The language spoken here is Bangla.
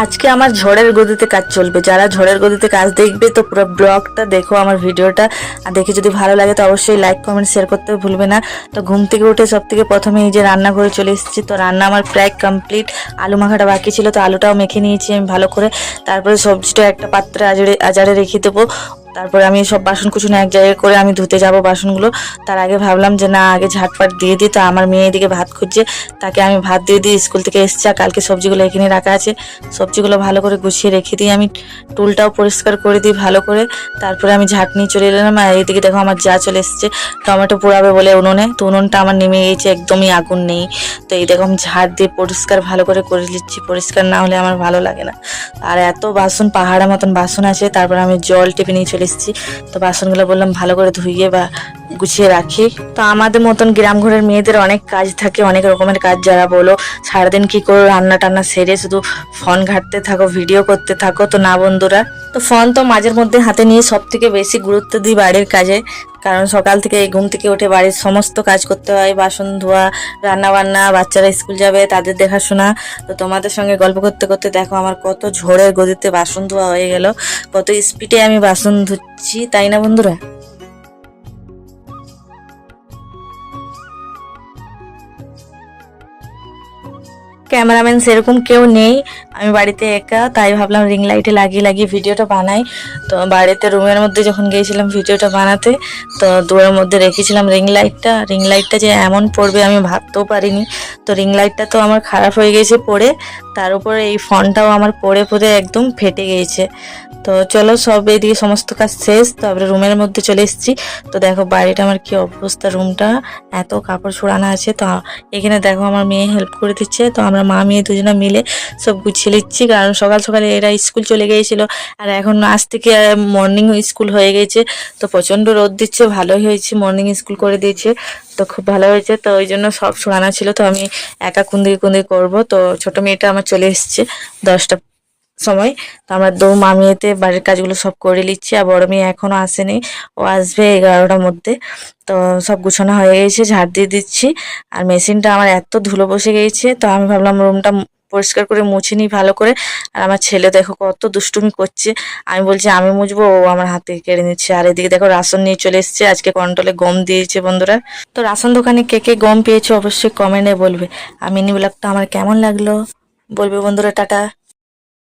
আজকে আমার ঝড়ের গতিতে কাজ চলবে। যারা ঝড়ের গতিতে কাজ দেখবে তো পুরো ব্লগটা দেখো, আমার ভিডিওটা। আর দেখে যদি ভালো লাগে তো অবশ্যই লাইক কমেন্ট শেয়ার করতে ভুলবে না। তো ঘুম থেকে উঠে সব থেকে প্রথমে এই যে রান্না করে চলে এসেছি। তো রান্না আমার প্রায় কমপ্লিট। আলু মাখাটা বাকি ছিল, তো আলুটাও মেখে নিয়েছি আমি ভালো করে। তারপরে সবজিটা একটা পাত্রে আজারে রেখে দেবো। তারপরে আমি সব বাসন কুসন এক জায়গায় করে আমি ধুতে যাব বাসনগুলো। তার আগে ভাবলাম যে না, আগে ঝাটপাট দিয়ে দিই। তো আমার মেয়ে এদিকে ভাত খুঁজছে, তাকে আমি ভাত দিয়ে দিই। স্কুল থেকে এসছে, আর কালকে সবজিগুলো এখানে রাখা আছে, সবজিগুলো ভালো করে গুছিয়ে রেখে দিই। আমি টুলটাও পরিষ্কার করে দিই ভালো করে। তারপরে আমি ঝাঁট নিয়ে চলে এলাম। আর এইদিকে দেখো আমার যা চলে এসছে টমেটো পোড়াবে বলে উনুনে। তো উনুনটা আমার নেমে গিয়েছে, একদমই আগুন নেই। তো এই দেখো আমি ঝাড় দিয়ে পরিষ্কার ভালো করে নিচ্ছি, পরিষ্কার না হলে আমার ভালো লাগে না। আর এত বাসন, পাহাড়ের মতন বাসন আছে। তারপর আমি জল টেপে নিয়ে চলে এসেছি। তো বাসনগুলো বললাম ভালো করে ধুইয়ে বা গুছিয়ে রাখি। তো আমাদের মতন গ্রাম ঘরের মেয়েদের অনেক কাজ থাকে, অনেক রকমের কাজ। যারা বলো সারাদিন কি করে রান্না টান্না সেরে শুধু ফোন ঘাঁটতে থাকো, ভিডিও করতে থাকো, তো না বন্ধুরা। তো ফোন তো মাঝের মধ্যে হাতে নিয়ে সব থেকে বেশি গুরুত্ব দিই বাড়ির কাজে। কারণ সকাল থেকে ঘুম থেকে উঠে বাড়ির সমস্ত কাজ করতে হয়, বাসন ধোয়া, রান্না বান্না, বাচ্চারা স্কুল যাবে তাদের দেখাশোনা। তো তোমাদের সঙ্গে গল্প করতে করতে দেখো আমার কত ঝড়ের গতিতে বাসন ধোয়া হয়ে গেল, কত স্পিডে আমি বাসন ধুচ্ছি, তাই না বন্ধুরা। ক্যামেরাম্যান সেরকম কেউ নেই, আমি বাড়িতে একা, তাই ভাবলাম রিং লাইটে লাগিয়ে লাগিয়ে ভিডিওটা বানাই। তো বাড়িতে রুমের মধ্যে যখন গিয়েছিলাম ভিডিওটা বানাতে, তো দুয়ারের মধ্যে রেখেছিলাম রিং লাইটটা যে এমন পড়বে আমি ভাবতেও পারিনি। তো রিং লাইটটা তো আমার খারাপ হয়ে গেছে পড়ে, তার উপরে এই ফোনটাও আমার পড়ে পড়ে একদম ফেটে গিয়েছে। তো চলো, সব এদিকে সমস্ত কাজ শেষ, তারপরে রুমের মধ্যে চলে এসেছি। তো দেখো বাড়িটা আমার কি অবস্থা, রুমটা এত কাপড় ছড়ানো আছে। তো এখানে দেখো আমার মেয়ে হেল্প করে দিচ্ছে। তো আমরা মা মেয়ে দুজনে মিলে সব গুছিয়ে নিচ্ছি, কারণ সকাল সকালে এরা স্কুল চলে গিয়েছিল। আর এখন আজ থেকে মর্নিং স্কুল হয়ে গেছে। তো প্রচণ্ড রোদ দিচ্ছে, ভালোই হয়েছে মর্নিং স্কুল করে দিয়েছে। তো খুব ভালো হয়েছে। তো ওই জন্য সব ছড়ানো ছিল, তো আমি একা কুন্দিকে কুন্দিকে করবো। তো ছোট মেয়েটা আমার চলে এসছে 10টা সময়। তো আমরা মামিয়েতে বাড়ির কাজগুলো সব করে নিচ্ছি। আর বড় মেয়ে এখনো আসেনি, ও আসবে 11টার মধ্যে। তো সব গুছানো হয়ে গেছে, ঝাড় দিয়ে দিচ্ছি। আর মেশিনটা আমার এত ধুলো বসে গেছে, তো আমি ভাবলাম রুমটা পরিষ্কার করে মুছে নিই ভালো করে। আর আমার ছেলে দেখো কত দুষ্টুমি করছে, আমি বলছি আমি মুছবো, ও আমার হাত থেকে কেড়ে নিচ্ছে। আর এদিকে দেখো রাশন নিয়ে চলে এসছে, আজকে কন্ট্রোলে গম দিয়েছে বন্ধুরা। তো রাশন দোকানে কে কে গম পেয়েছে অবশ্যই কমেন্টে বলবে। আর মিনি ব্লগটা আমার কেমন লাগলো বলবে বন্ধুরা। টাটা।